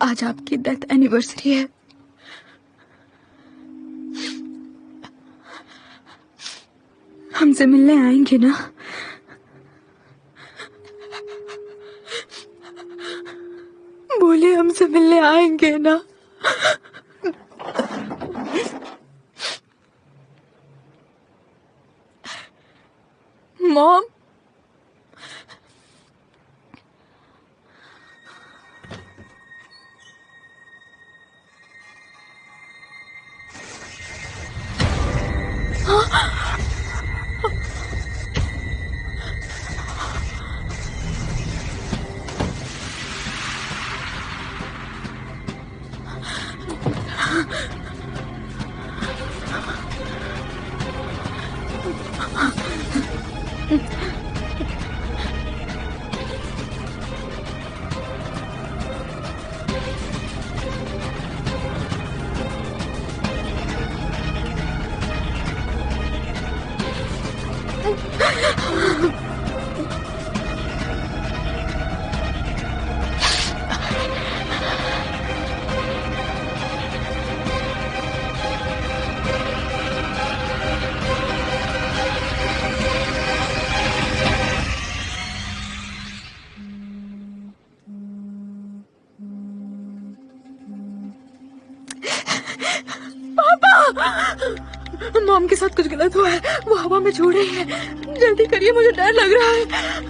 आज आपकी death anniversary है। हमसे मिलने आएंगे ना? बोले हमसे मिलने आएंगे ना? मॉम, मॉम के साथ कुछ गलत हुआ है। वो हवा में छोड़ रही है। जल्दी करिए, मुझे डर लग रहा है।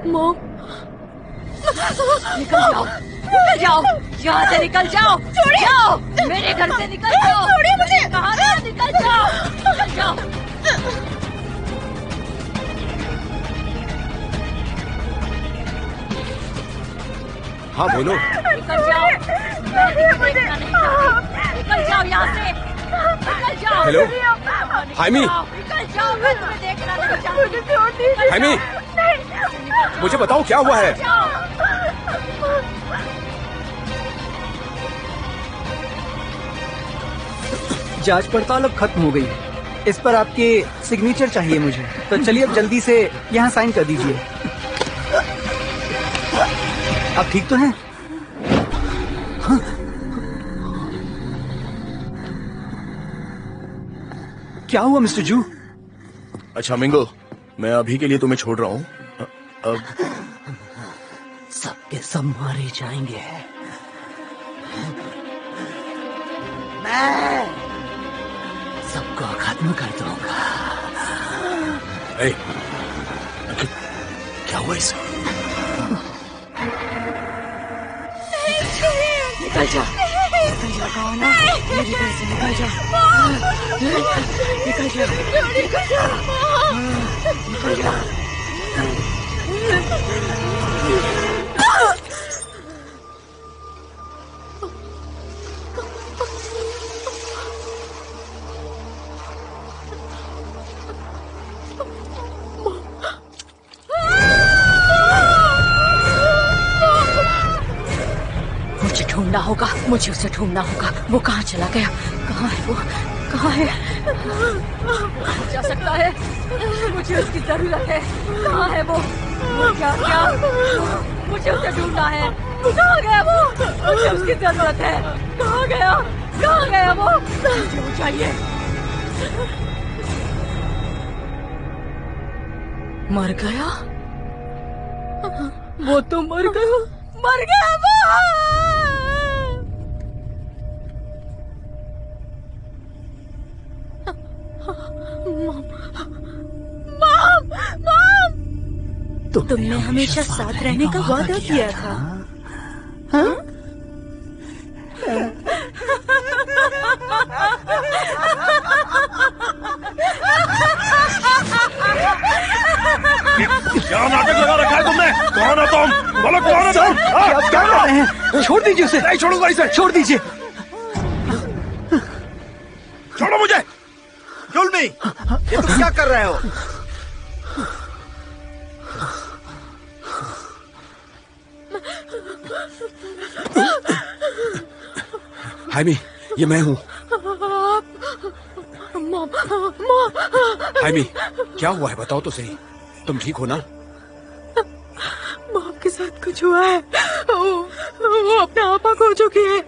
मॉम, निकल जाओ, निकल जाओ, यहाँ से निकल जाओ, जाओ, मेरे घर से निकल जाओ, छोड़िए मुझे। कहा ना, निकल जाओ, निकल जाओ। हाँ बोलो। निकल जाओ, मैं तुम्हें देखना नहीं चाहती। निकल जाओ यहाँ से, निकल जाओ। हेलो, निकल हाइमी। जाओ, निकल जाओ, मैं तुम्हें देखना नहीं चाहती। हाइमी, मुझे बताओ क्या हुआ है? जांच पड़ताल अब खत्म हो गई। इस पर आपके सिग्नेचर चाहिए मुझे, तो चलिए अब जल्दी से यहाँ साइन कर दीजिए। आप ठीक तो हैं? हाँ। क्या हुआ मिस्टर जू? अच्छा मिंगो, मैं अभी के लिए तुम्हें छोड़ रहा हूँ। अब सबके सब मारे जाएंगे। मैं सबको खत्म कर दूंगा। ए, क्या हुआ इसे? निकल जा, निकल जा, कहो ना, मेरे घर से निकल जा, निकल जा, निकल जा, निकल जा। मुझे ढूंढना होगा, मुझे उसे ढूंढना होगा। वो कहाँ चला गया? कहाँ है वो? कहाँ है? कहाँ जा सकता है? मुझे उसकी जरूरत है। कहाँ है वो? क्या क्या? मुझे उसे ढूंढना है। कहाँ गया वो? मुझे उसकी जरूरत है। कहाँ गया? कहाँ गया वो? मुझे वो चाहिए। मर गया? वो तो मर गया। मर गया वो। मॉम, मॉम, तुमने हमेशा साथ रहने का वादा किया था। हाँ? क्या नाटक लगा रखा है तुमने? कौन हो तुम? बोलो कौन हो तुम? क्या हैं। छोड़ दीजिए उसे। नहीं छोड़ूंगा इसे। छोड़ दीजिए। छोड़ो मुझे। जुल्मी, ये तुम क्या कर रहे हो? हाइमी, ये मैं हूँ। मॉम मॉम हाइमी, क्या हुआ है बताओ तो सही। तुम ठीक हो ना? मॉम के साथ कुछ हुआ है। वो अपने आपा खो चुकी है।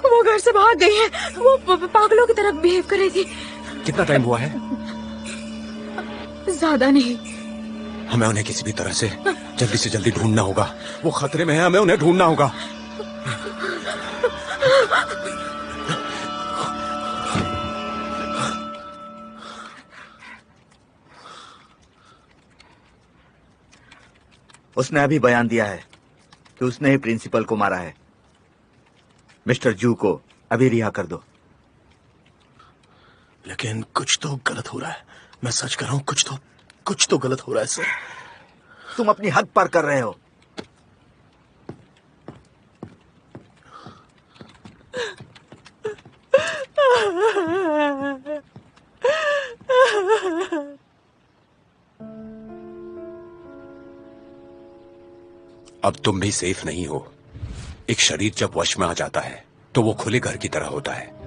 वो घर से भाग गई है। वो पागलों की तरह बिहेव कर रही थी। कितना टाइम हुआ है? ज्यादा नहीं। हमें उन्हें किसी भी तरह से जल्दी से जल्दी ढूंढना होगा। वो खतरे में है, हमें उन्हें ढूंढना होगा। उसने अभी बयान दिया है कि उसने ही प्रिंसिपल को मारा है। मिस्टर जू को अभी रिहा कर दो। लेकिन कुछ तो गलत हो रहा है। मैं सच कर रहा हूँ, कुछ तो गलत हो रहा है सर। तुम अपनी हद पार कर रहे हो। अब तुम भी सेफ नहीं हो। एक शरीर जब वश में आ जाता है तो वो खुले घर की तरह होता है।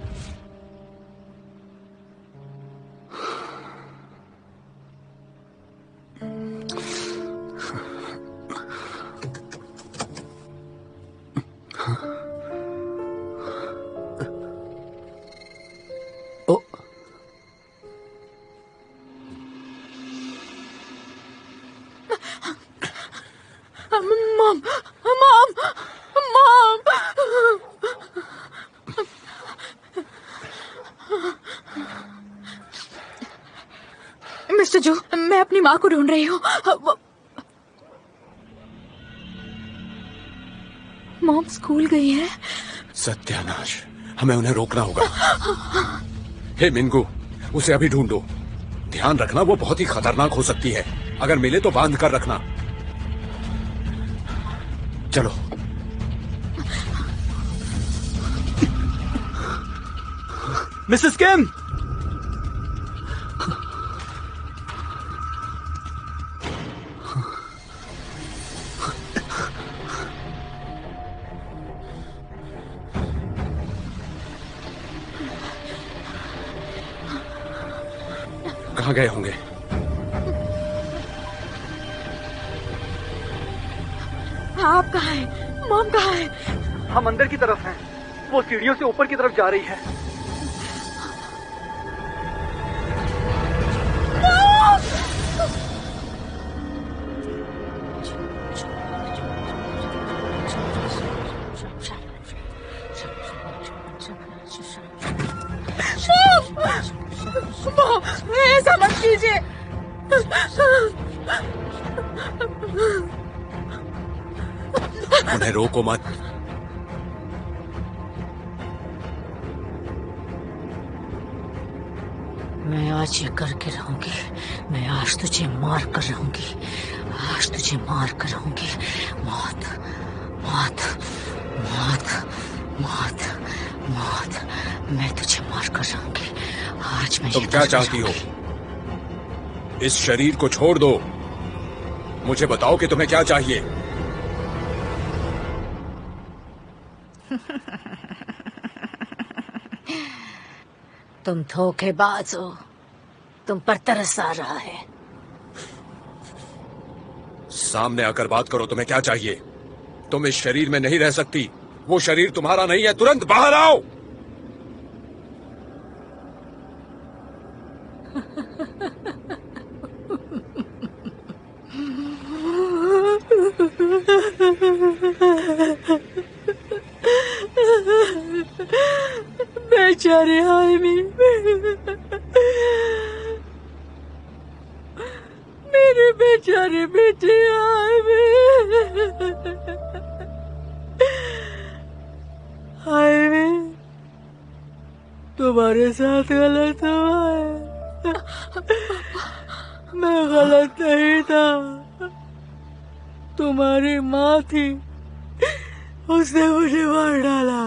ओ, मॉम मॉम मॉम। मिस्टर जू, मैं अपनी माँ को ढूंढ रही हूँ। मॉम स्कूल गई है। सत्यानाश, हमें उन्हें रोकना होगा। हे मिंगू, उसे अभी ढूंढो। ध्यान रखना, वो बहुत ही खतरनाक हो सकती है। अगर मिले तो बांध कर रखना। चलो। मिसेस किम, कहाँ गए होंगे? आप कहाँ हैं? मॉम कहाँ है? हम अंदर की तरफ हैं। वो सीढ़ियों से ऊपर की तरफ जा रही है। मॉम, ऐसा मत कीजिए। उन्हें रोको मत। मैं आज ये करके रहूंगी। मैं आज तुझे मार कर रहूंगी। आज तुझे मार कर रहूंगी। मौत मौत मौत मौत मौत। मैं तुझे मार कर रहूंगी। आज मैं तुम क्या चाहती हो? इस शरीर को छोड़ दो। मुझे बताओ कि तुम्हें क्या चाहिए। तुम धोखेबाज हो। तुम पर तरस आ रहा है। सामने आकर बात करो। तुम्हें क्या चाहिए? तुम इस शरीर में नहीं रह सकती। वो शरीर तुम्हारा नहीं है। तुरंत बाहर आओ। बेचारे हाइमी, मेरे बेचारे बेटे हाइमी। हाइमी, तुम्हारे साथ गलत हुआ है। मैं गलत नहीं था। तुम्हारी माँ थी उसने मुझे मार डाला।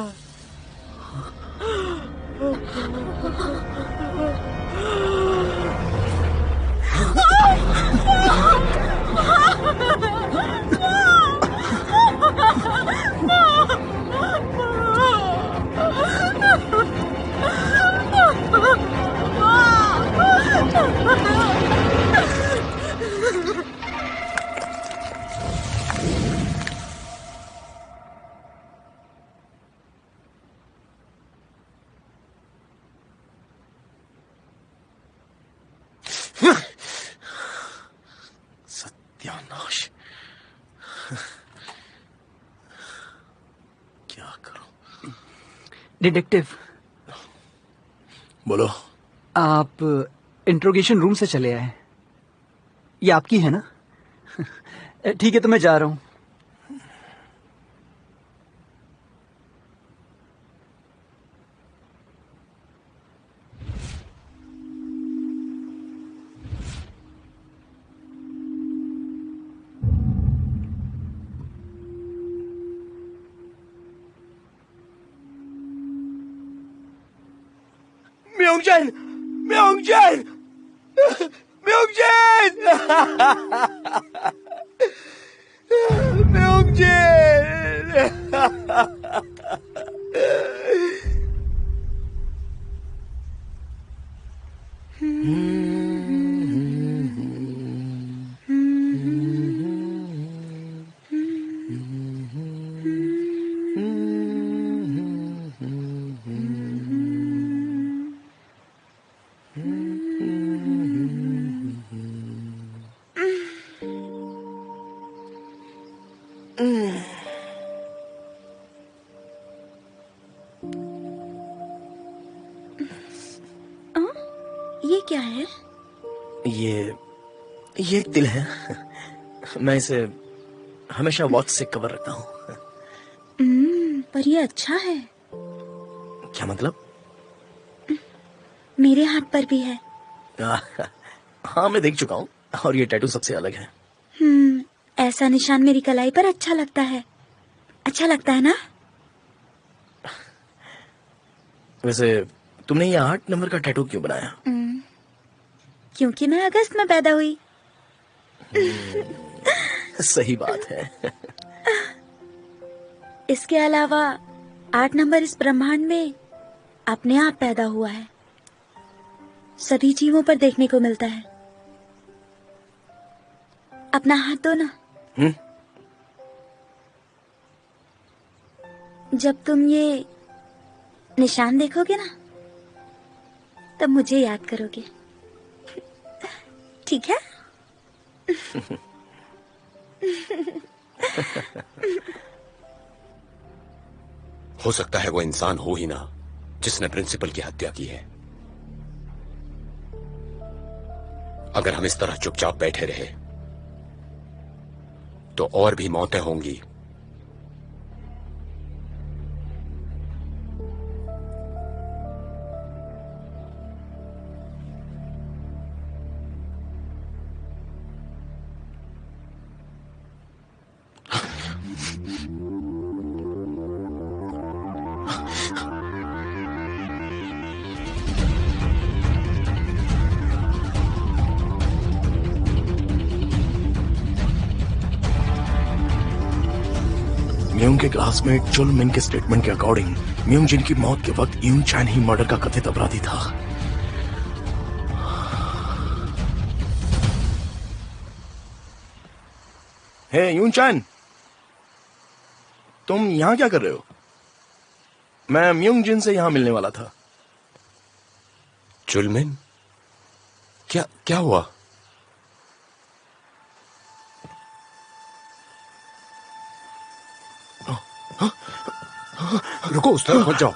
सत्यानाश, क्या करूं? डिटेक्टिव, बोलो। आप इंट्रोगेशन रूम से चले आए। ये आपकी है ना? ठीक है, तो मैं जा रहा हूं। म्योंगजन, म्योंगजन, म्योंगजन, ये क्या है? ये एक तिल है। मैं इसे हमेशा वॉच से कवर रखता हूँ। पर ये अच्छा है। क्या मतलब? मेरे हाथ पर भी है। हाँ, मैं देख चुका हूँ, और ये टैटू सबसे अलग है। ऐसा निशान मेरी कलाई पर अच्छा लगता है। अच्छा लगता है ना? वैसे तुमने ये 8 नंबर का टैटू क्यों बनाया? क्योंकि मैं अगस्त में पैदा हुई। सही बात है। इसके अलावा 8 नंबर इस ब्रह्मांड में अपने आप पैदा हुआ है। सभी जीवों पर देखने को मिलता है। अपना हाथ दो ना। जब तुम ये निशान देखोगे ना, तब मुझे याद करोगे। ठीक है? हो सकता है वो इंसान हो ही ना जिसने प्रिंसिपल की हत्या की है। अगर हम इस तरह चुपचाप बैठे रहे तो और भी मौतें होंगी। म्यूंग के क्लासमेट चुल मिन के स्टेटमेंट के अकॉर्डिंग म्यूंग जिन की मौत के वक्त यून चैन ही मर्डर का कथित अपराधी था। हे यून चैन, तुम यहां क्या कर रहे हो? मैं म्यूंग जिन से यहां मिलने वाला था। चुलमिन, क्या हुआ? रुको, उस तरफ मत जाओ।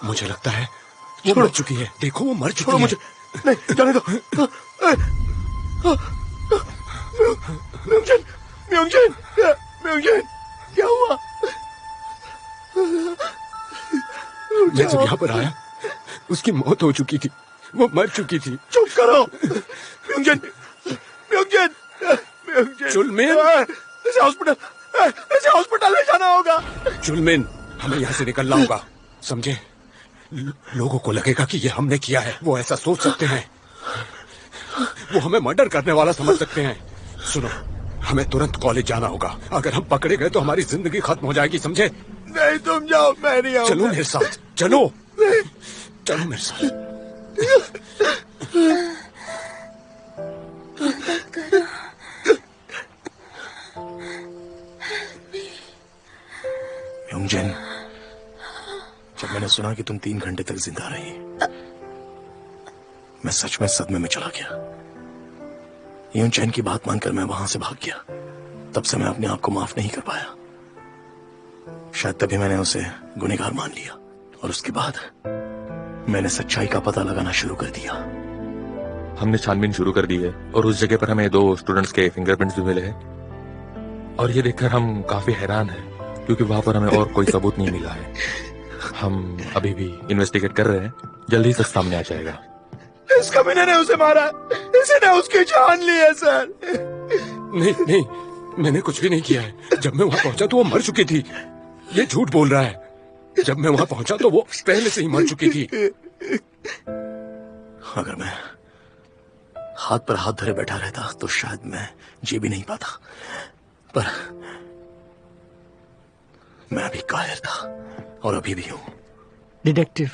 मुझे लगता है वो मर चुकी है। देखो, वो मर चुकी है। मुझे नहीं जाने दो। म्यूंगजन, म्यूंगजन, म्यूंगजन, क्या हुआ? मैं जब यहाँ पर आया उसकी मौत हो चुकी थी। वो मर चुकी थी। चुप करो। म्यूंगजन, म्यूंगजन, म्यूंगजन। चुलमिन, इसे हॉस्पिटल इसे हॉस्पिटल ले जाना होगा। जुलमिन, हमें यहाँ से निकलना होगा, समझे? लोगों को लगेगा कि ये हमने किया है, वो ऐसा सोच सकते हैं, वो हमें मर्डर करने वाला समझ सकते हैं। सुनो, हमें तुरंत कॉलेज जाना होगा। अगर हम पकड़े गए तो हमारी जिंदगी खत्म हो जाएगी, समझे? नहीं, तुम जाओ, मैं नहीं आऊंगा। चलो मेरे साथ, चलो चलो मेरे साथ। म्योंगजिन, जब मैंने सुना कि तुम 3 घंटे तक जिंदा रही, मैं सच में सदमे में चला गया। यूं चैन की बात मानकर मैं वहां से भाग गया। तब से मैं अपने आप को माफ नहीं कर पाया। शायद तभी मैंने उसे गुनहगार मान लिया और उसके बाद मैंने सच्चाई का पता लगाना शुरू कर दिया। हमने छानबीन शुरू कर दी है और उस जगह पर हमें 2 स्टूडेंट्स के फिंगरप्रिंट्स भी मिले हैं। और ये देखकर हम काफी हैरान हैं क्योंकि वहां पर हमें और कोई सबूत नहीं मिला है। हम अभी भी इन्वेस्टिगेट कर रहे हैं, जल्दी से सामने आ जाएगा। इस कमीने ने उसे मारा, इसने उसकी जान ली है सर। नहीं नहीं, मैंने कुछ भी नहीं किया है। जब मैं वहां पहुंचा तो वो मर चुकी थी। ये झूठ बोल रहा है। जब मैं वहां पहुंचा तो वो पहले से ही मर चुकी थी। अगर मैं हाथ पर हाथ धरे बैठा रहता तो शायद मैं जी भी नहीं पाता, पर मैं अभी कायर था और अभी भी हूं। डिटेक्टिव,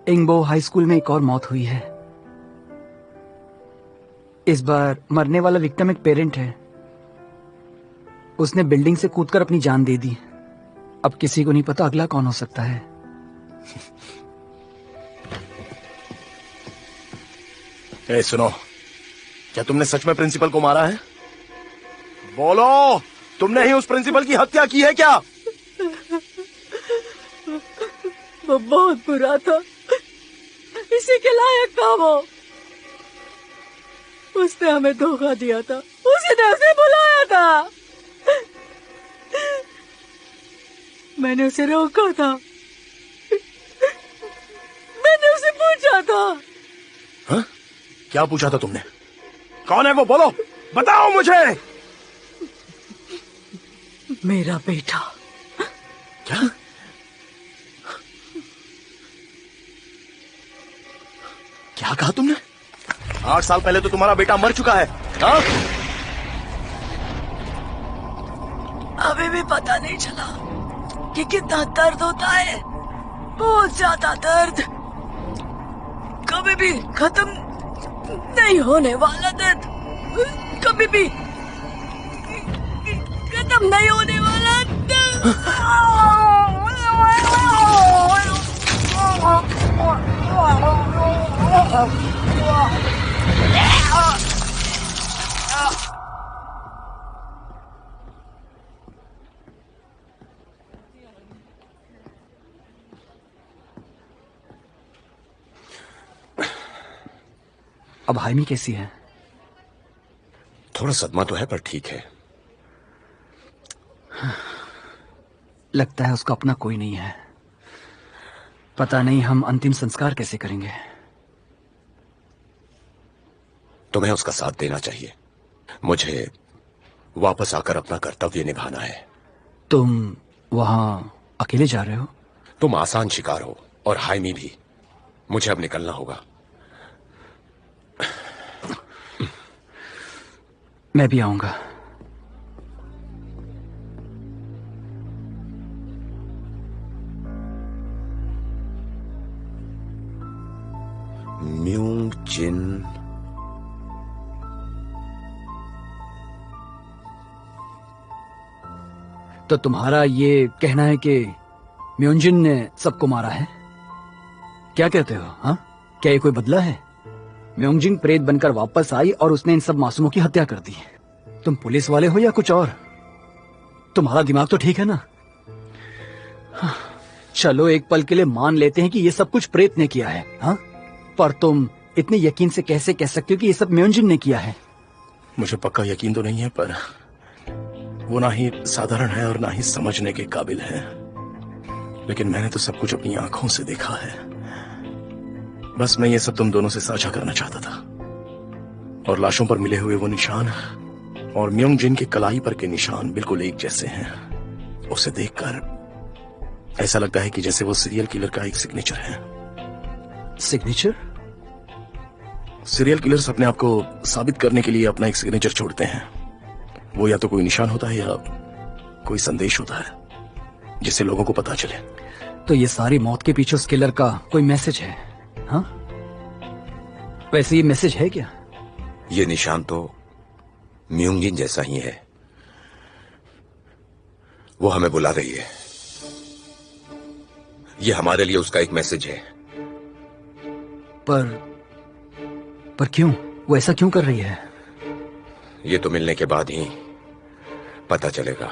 इंगबो हाई स्कूल में एक और मौत हुई है। इस बार मरने वाला विक्टिम एक पेरेंट है। उसने बिल्डिंग से कूदकर अपनी जान दे दी। अब किसी को नहीं पता अगला कौन हो सकता है। ए, सुनो, क्या तुमने सच में प्रिंसिपल को मारा है? बोलो, तुमने ही उस प्रिंसिपल की हत्या की है क्या? वो बहुत बुरा था, इसी के लायक था वो। उसने हमें धोखा दिया था, उसी ने उसे बुलाया था। मैंने उसे रोका था, मैंने उसे पूछा था। हा? क्या पूछा था तुमने? कौन है वो? बोलो, बताओ मुझे। मेरा बेटा। क्या? क्या कहा तुमने? 8 साल पहले तो तुम्हारा बेटा मर चुका है। हा? अभी भी पता नहीं चला कि कितना दर्द होता है, बहुत ज्यादा दर्द, कभी भी खत्म नहीं होने वाला दर्द, कभी भी खत्म नहीं होने वाला दर्द। अब हाइमी कैसी है? थोड़ा सदमा तो है पर ठीक है। लगता है उसका अपना कोई नहीं है। पता नहीं हम अंतिम संस्कार कैसे करेंगे। तुम्हें उसका साथ देना चाहिए। मुझे वापस आकर अपना कर्तव्य निभाना है। तुम वहां अकेले जा रहे हो? तुम आसान शिकार हो और हाइमी भी। मुझे अब निकलना होगा। मैं भी आऊंगा। म्योंगजिन, तो तुम्हारा ये कहना है कि म्योंगजिन ने सबको मारा है? क्या कहते हो? हाँ, क्या ये कोई बदला है? म्योंगजिन प्रेत बनकर वापस आई और उसने इन सब मासूमों की हत्या कर दी। तुम पुलिस वाले हो या कुछ और? तुम्हारा दिमाग तो ठीक है ना? हाँ, चलो एक पल के लिए मान लेते हैं कि ये सब कुछ प्रेत ने किया है। हाँ, पर तुम इतने यकीन से कैसे कह सकते हो कि ये सब म्योंगजिन ने किया है? मुझे पक्का यकीन तो नहीं है, पर वो ना ही साधारण है और ना ही समझने के काबिल है। लेकिन मैंने तो सब कुछ अपनी आंखों से देखा है। बस मैं ये सब तुम दोनों से साझा करना चाहता था। और लाशों पर मिले हुए वो निशान और म्योंग जिन के कलाई पर के निशान बिल्कुल एक जैसे हैं। उसे देखकर ऐसा लगता है कि जैसे वो सीरियल किलर का एक सिग्नेचर है। सिग्नेचर? सीरियल किलर्स अपने आप को साबित करने के लिए अपना एक सिग्नेचर छोड़ते हैं। वो या तो कोई निशान होता है या कोई संदेश होता है जिससे लोगों को पता चले। तो ये सारी मौत के पीछे उस किलर का कोई मैसेज है? हाँ, वैसे ये मैसेज है क्या? ये निशान तो म्योंग जिन जैसा ही है। वो हमें बुला रही है। ये हमारे लिए उसका एक मैसेज है। पर क्यों? वो ऐसा क्यों कर रही है? ये तो मिलने के बाद ही पता चलेगा,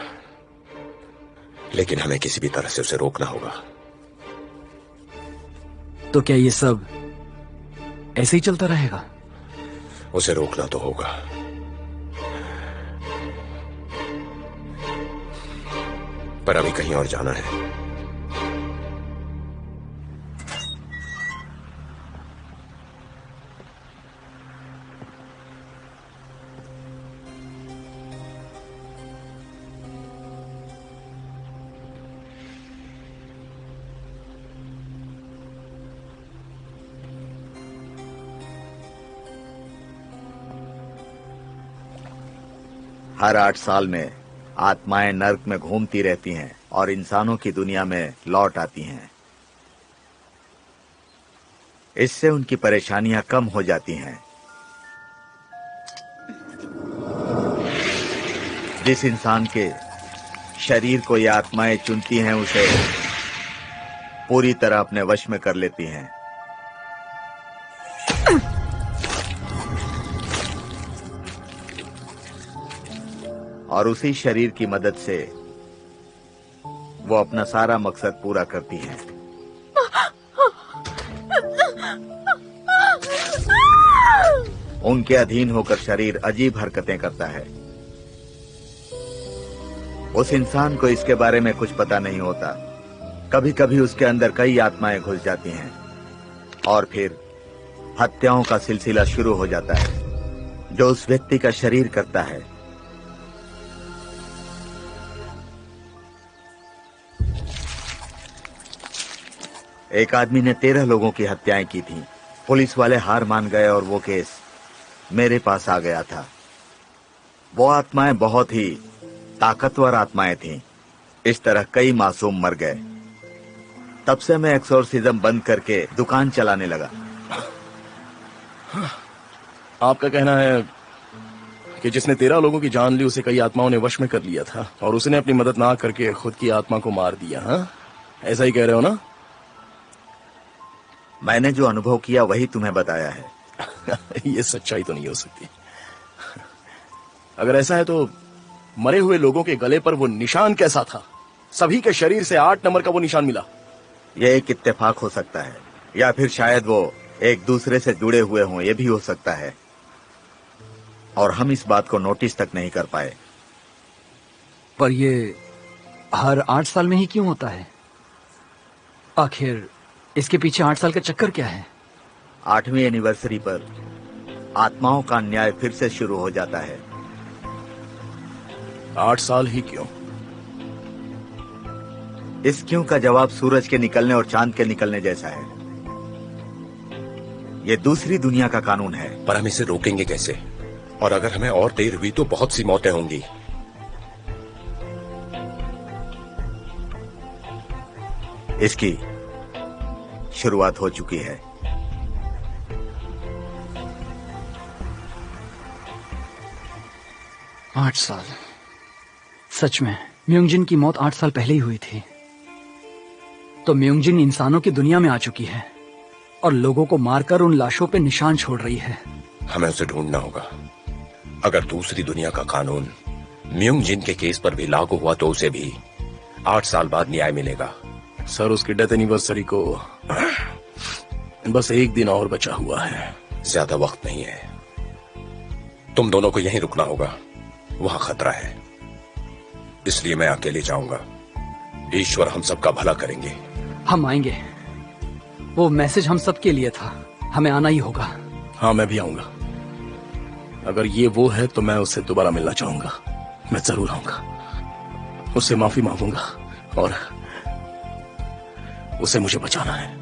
लेकिन हमें किसी भी तरह से उसे रोकना होगा। तो क्या ये सब ऐसे ही चलता रहेगा? उसे रोकना तो होगा। पर अभी कहीं और जाना है। हर 8 साल में आत्माएं नर्क में घूमती रहती हैं और इंसानों की दुनिया में लौट आती हैं। इससे उनकी परेशानियां कम हो जाती हैं। जिस इंसान के शरीर को ये आत्माएं चुनती हैं उसे पूरी तरह अपने वश में कर लेती हैं। और उसी शरीर की मदद से वो अपना सारा मकसद पूरा करती हैं। उनके अधीन होकर शरीर अजीब हरकतें करता है। उस इंसान को इसके बारे में कुछ पता नहीं होता। कभी कभी उसके अंदर कई आत्माएं घुस जाती हैं और फिर हत्याओं का सिलसिला शुरू हो जाता है जो उस व्यक्ति का शरीर करता है। एक आदमी ने 13 लोगों की हत्याएं की थी। पुलिस वाले हार मान गए और वो केस मेरे पास आ गया था। वो आत्माएं बहुत ही ताकतवर आत्माएं थीं। इस तरह कई मासूम मर गए। तब से मैं एक्सोर्सिज्म बंद करके दुकान चलाने लगा। आपका कहना है कि जिसने 13 लोगों की जान ली उसे कई आत्माओं ने वश में कर लिया था और उसने अपनी मदद ना करके खुद की आत्मा को मार दिया। हाँ, ऐसा ही कह रहे हो ना? मैंने जो अनुभव किया वही तुम्हें बताया है। ये सच्चाई तो नहीं हो सकती। अगर ऐसा है तो मरे हुए लोगों के गले पर वो निशान कैसा था? सभी के शरीर से 8 नंबर का वो निशान मिला। यह एक इत्तेफाक हो सकता है या फिर शायद वो एक दूसरे से जुड़े हुए हों। यह भी हो सकता है और हम इस बात को नोटिस तक नहीं कर पाए। पर ये हर 8 साल में ही क्यों होता है? आखिर इसके पीछे 8 साल का चक्कर क्या है? 8वीं एनिवर्सरी पर आत्माओं का न्याय फिर से शुरू हो जाता है। 8 साल ही क्यों? इस क्यों का जवाब सूरज के निकलने और चांद के निकलने जैसा है। ये दूसरी दुनिया का कानून है। पर हम इसे रोकेंगे कैसे? और अगर हमें और देर हुई तो बहुत सी मौतें होंगी। इसकी शुरुआत हो चुकी है। आठ साल। सच में म्योंगजिन की मौत 8 साल पहले ही हुई थी। तो म्योंगजिन इंसानों की दुनिया में आ चुकी है और लोगों को मारकर उन लाशों पे निशान छोड़ रही है। हमें उसे ढूंढना होगा। अगर दूसरी दुनिया का कानून म्योंगजिन के केस पर भी लागू हुआ तो उसे भी 8 साल बाद न्याय मिलेगा। सर, उसकी डेथ एनिवर्सरी को बस 1 दिन और बचा हुआ है। ज्यादा वक्त नहीं है। तुम दोनों को यहीं रुकना होगा। वहां खतरा है, इसलिए मैं अकेले जाऊंगा। ईश्वर हम सबका भला करेंगे। हम आएंगे। वो मैसेज हम सबके लिए था। हमें आना ही होगा। हाँ, मैं भी आऊंगा। अगर ये वो है तो मैं उससे दोबारा मिलना चाहूंगा। मैं जरूर आऊंगा, उससे माफी मांगूंगा और उसे मुझे बचाना है।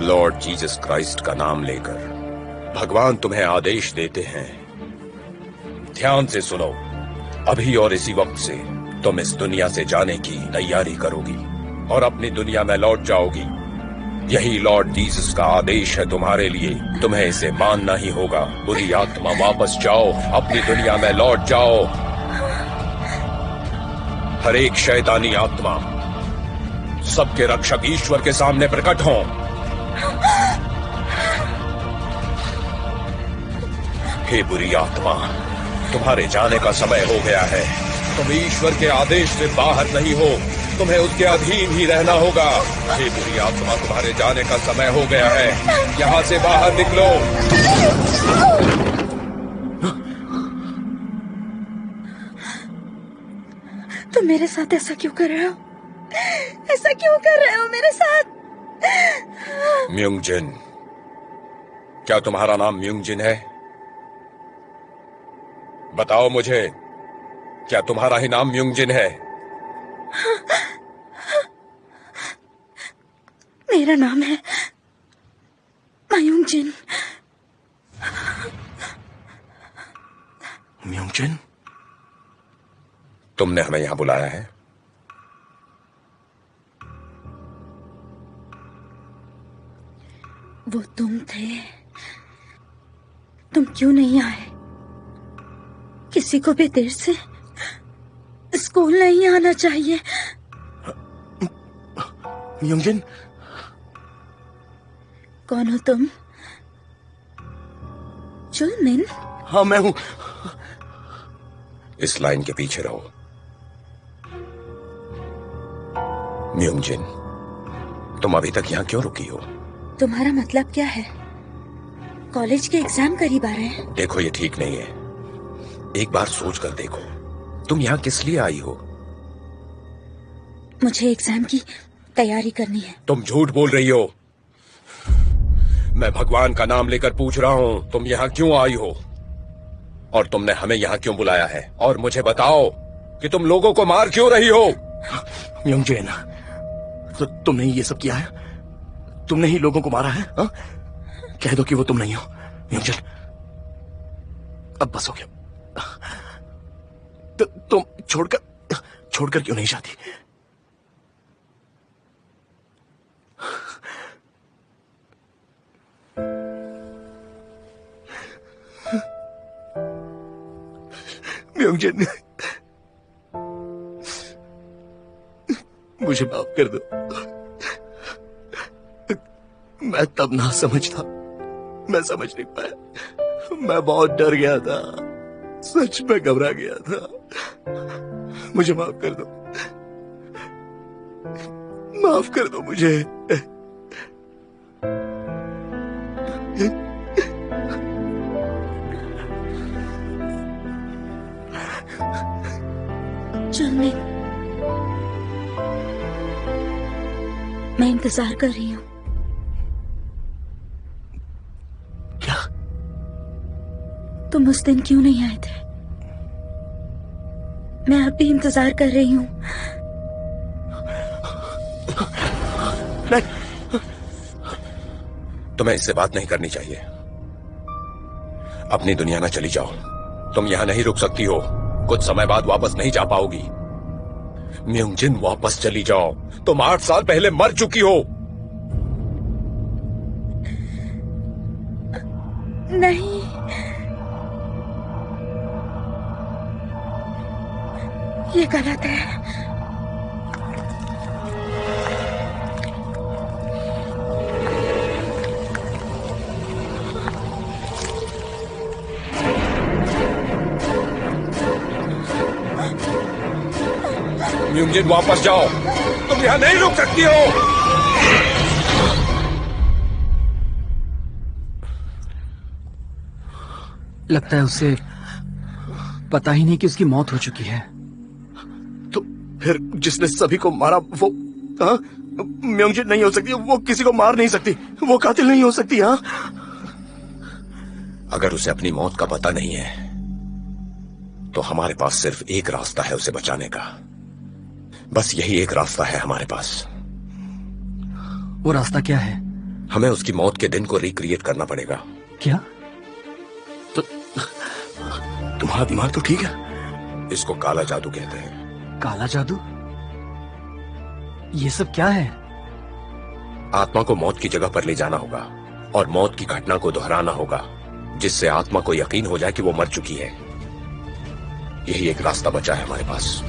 लॉर्ड जीसस क्राइस्ट का नाम लेकर भगवान तुम्हें आदेश देते हैं, ध्यान से सुनो। अभी और इसी वक्त से तुम इस दुनिया से जाने की तैयारी करोगी और अपनी दुनिया में लौट जाओगी। यही लॉर्ड जीसस का आदेश है तुम्हारे लिए। तुम्हें इसे मानना ही होगा। बुरी आत्मा वापस जाओ, अपनी दुनिया में लौट जाओ। हर एक शैतानी आत्मा सबके रक्षक ईश्वर के सामने प्रकट हों। हे बुरी आत्मा, तुम्हारे जाने का समय हो गया है। तुम ईश्वर के आदेश से बाहर नहीं हो, तुम्हें उसके अधीन ही रहना होगा। हे बुरी आत्मा, तुम्हारे जाने का समय हो गया है, यहाँ से बाहर निकलो। तुम मेरे साथ ऐसा क्यों कर रहे हो? ऐसा क्यों कर रहे हो मेरे साथ? म्युंगजिन, क्या तुम्हारा नाम म्युंगजिन है? बताओ मुझे, क्या तुम्हारा ही नाम म्युंगजिन है? मेरा नाम है म्युंगजिन। म्युंगजिन, तुमने हमें यहां बुलाया है? वो तुम थे। तुम क्यों नहीं आए? किसी को भी देर से स्कूल नहीं आना चाहिए। म्युंगजिन, कौन हो तुम? जुलमिन? हाँ मैं हूं। इस लाइन के पीछे रहो। म्युंगजिन, तुम अभी तक यहां क्यों रुकी हो? तुम्हारा मतलब क्या है? कॉलेज के एग्जाम करीब आ रहे हैं। देखो, ये ठीक नहीं है। एक बार सोच कर देखो, तुम यहाँ किस लिए आई हो? मुझे एग्जाम की तैयारी करनी है। तुम झूठ बोल रही हो। मैं भगवान का नाम लेकर पूछ रहा हूँ, तुम यहाँ क्यों आई हो और तुमने हमें यहाँ क्यों बुलाया है? और मुझे बताओ कि तुम लोगों को मार क्यों रही हो? म्युंगजिन, तो तुमने ही ये सब किया है? तुमने ही लोगों को मारा है? हा? कह दो कि वो तुम नहीं हो। म्युंगजिन, अब बस हो गया। तुम छोड़कर क्यों नहीं जाती? म्युंगजिन, मुझे माफ कर दो। मैं तब ना समझता, मैं समझ नहीं पाया। मैं बहुत डर गया था, सच में घबरा गया था। मुझे माफ कर दो, माफ कर दो मुझे। जुलमिन, मैं इंतजार कर रही हूँ। क्या? तुम उस दिन क्यों नहीं आए थे? मैं अब भी इंतजार कर रही हूँ। तुम्हें इससे बात नहीं करनी चाहिए। अपनी दुनिया में चली जाओ। तुम यहाँ नहीं रुक सकती हो। कुछ समय बाद वापस नहीं जा पाओगी। म्युंगजिन, वापस चली जाओ। तुम 8 साल पहले मर चुकी हो। नहीं, ये गलत है। म्योंगजिन वापस जाओ, तुम यहाँ नहीं रुक सकती हो। लगता है उसे पता ही नहीं कि उसकी मौत हो चुकी है। तो फिर जिसने सभी को मारा वो म्योंगजिन नहीं हो सकती, वो किसी को मार नहीं सकती, वो कातिल नहीं हो सकती। हाँ, अगर उसे अपनी मौत का पता नहीं है तो हमारे पास सिर्फ एक रास्ता है उसे बचाने का। बस यही एक रास्ता है हमारे पास। वो रास्ता क्या है? हमें उसकी मौत के दिन को रिक्रिएट करना पड़ेगा। क्या? तो तुम्हारा दिमाग तो ठीक है। इसको काला जादू कहते हैं। काला जादू? ये सब क्या है? आत्मा को मौत की जगह पर ले जाना होगा और मौत की घटना को दोहराना होगा, जिससे आत्मा को यकीन हो जाए कि वो मर चुकी है। यही एक रास्ता बचा है हमारे पास।